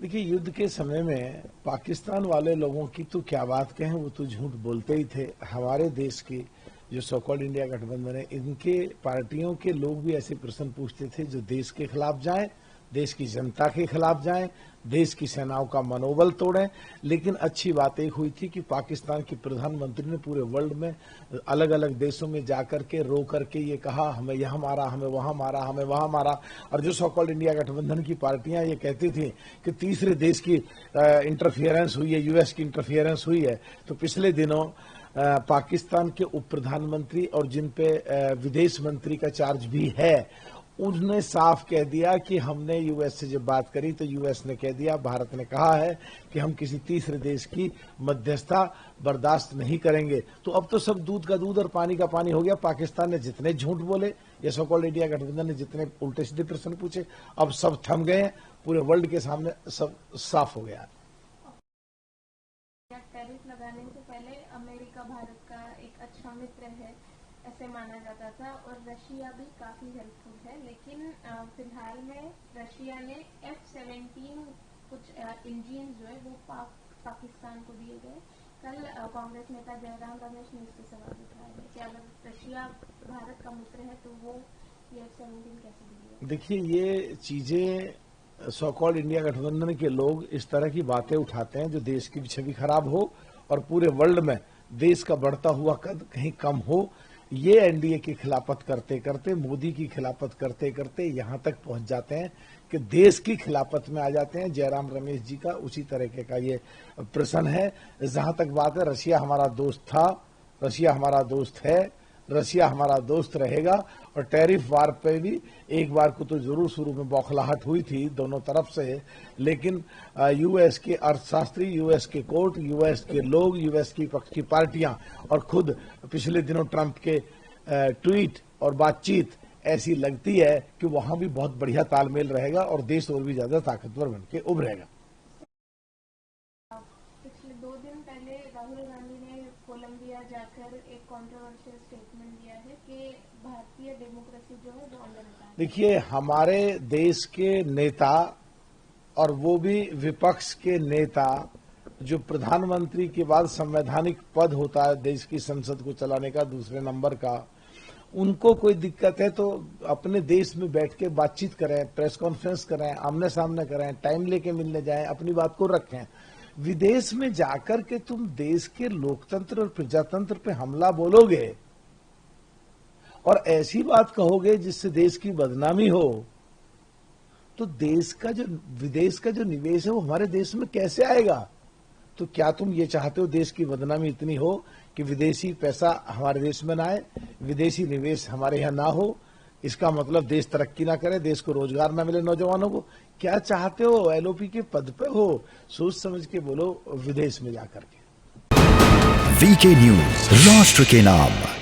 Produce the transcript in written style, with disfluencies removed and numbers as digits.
देखिए, युद्ध के समय में पाकिस्तान वाले लोगों की तो क्या बात कहें, वो तो झूठ बोलते ही थे। हमारे देश की जो सो कॉल्ड इंडिया गठबंधन है, इनके पार्टियों के लोग भी ऐसे प्रश्न पूछते थे जो देश के खिलाफ जाएं, देश की जनता के खिलाफ जाएं, देश की सेनाओं का मनोबल तोड़ें। लेकिन अच्छी बात एक हुई थी कि पाकिस्तान के प्रधानमंत्री ने पूरे वर्ल्ड में अलग अलग देशों में जाकर के रो करके ये कहा, हमें यहाँ मारा, हमें वहां मारा, हमें वहां मारा। और जो सो कॉल्ड इंडिया गठबंधन की पार्टियां ये कहती थी कि तीसरे देश की इंटरफियरेंस हुई है, यूएस की इंटरफियरेंस हुई है, तो पिछले दिनों पाकिस्तान के उप प्रधानमंत्री और जिन पे विदेश मंत्री का चार्ज भी है, उन्होंने साफ कह दिया कि हमने यूएस से जब बात करी तो यूएस ने कह दिया, भारत ने कहा है कि हम किसी तीसरे देश की मध्यस्थता बर्दाश्त नहीं करेंगे। तो अब तो सब दूध का दूध और पानी का पानी हो गया। पाकिस्तान ने जितने झूठ बोले, ये सो कॉल्ड इंडिया गठबंधन ने जितने उल्टे सीधे प्रश्न पूछे, अब सब थम गए हैं। पूरे वर्ल्ड के सामने सब साफ हो गया। टैरिफ लगाने से पहले अमेरिका भारत का एक अच्छा मित्र है ऐसे माना जाता था, और रशिया भी काफी हेल्पफुल है। लेकिन फिलहाल में रशिया ने F-17 कुछ इंजन जो है वो पाकिस्तान को दिए गए। कल कांग्रेस नेता जयराम रमेश ने इसके सवाल उठाए हैं कि अगर रशिया भारत का मित्र है तो वो ये F-17 कैसे दिए? देखिए, ये चीजें सो कॉल्ड इंडिया गठबंधन के लोग इस तरह की बातें उठाते हैं जो देश की छवि खराब हो और पूरे वर्ल्ड में देश का बढ़ता हुआ कद कहीं कम हो। ये एनडीए की खिलाफत करते करते, मोदी की खिलाफत करते करते यहां तक पहुंच जाते हैं कि देश की खिलाफत में आ जाते हैं। जयराम रमेश जी का उसी तरीके का ये प्रश्न है। जहां तक बात है, रशिया हमारा दोस्त था, रशिया हमारा दोस्त है, रशिया हमारा दोस्त रहेगा। और टैरिफ वार पे भी एक बार को तो जरूर शुरू में बौखलाहट हुई थी दोनों तरफ से, लेकिन यूएस के अर्थशास्त्री, यूएस के कोर्ट, यूएस के लोग, यूएस की पक्ष की पार्टियां और खुद पिछले दिनों ट्रंप के ट्वीट और बातचीत ऐसी लगती है कि वहां भी बहुत बढ़िया तालमेल रहेगा और देश और भी ज्यादा ताकतवर बनके उभरेगा। पिछले 2 दिन पहले राहुल गांधी ने कोलंबिया जाकर एक कंट्रोवर्शियल स्टेटमेंट दिया है कि भारतीय डेमोक्रेसी जो है वो अंदर है। देखिए, हमारे देश के नेता और वो भी विपक्ष के नेता, जो प्रधानमंत्री के बाद संवैधानिक पद होता है देश की संसद को चलाने का दूसरे नंबर का, उनको कोई दिक्कत है तो अपने देश में बैठ के बातचीत करें, प्रेस कॉन्फ्रेंस करें, आमने सामने करें, टाइम लेके मिलने जाएं, अपनी बात को रखें। विदेश में जाकर के तुम देश के लोकतंत्र और प्रजातंत्र पे हमला बोलोगे और ऐसी बात कहोगे जिससे देश की बदनामी हो, तो देश का जो विदेश का जो निवेश है वो हमारे देश में कैसे आएगा? तो क्या तुम ये चाहते हो देश की बदनामी इतनी हो कि विदेशी पैसा हमारे देश में ना आए, विदेशी निवेश हमारे यहाँ ना हो? इसका मतलब देश तरक्की ना करे, देश को रोजगार ना मिले नौजवानों को? क्या चाहते हो? एलओपी के पद पे हो, सोच समझ के बोलो विदेश में जाकर के। वीके न्यूज, राष्ट्र के नाम।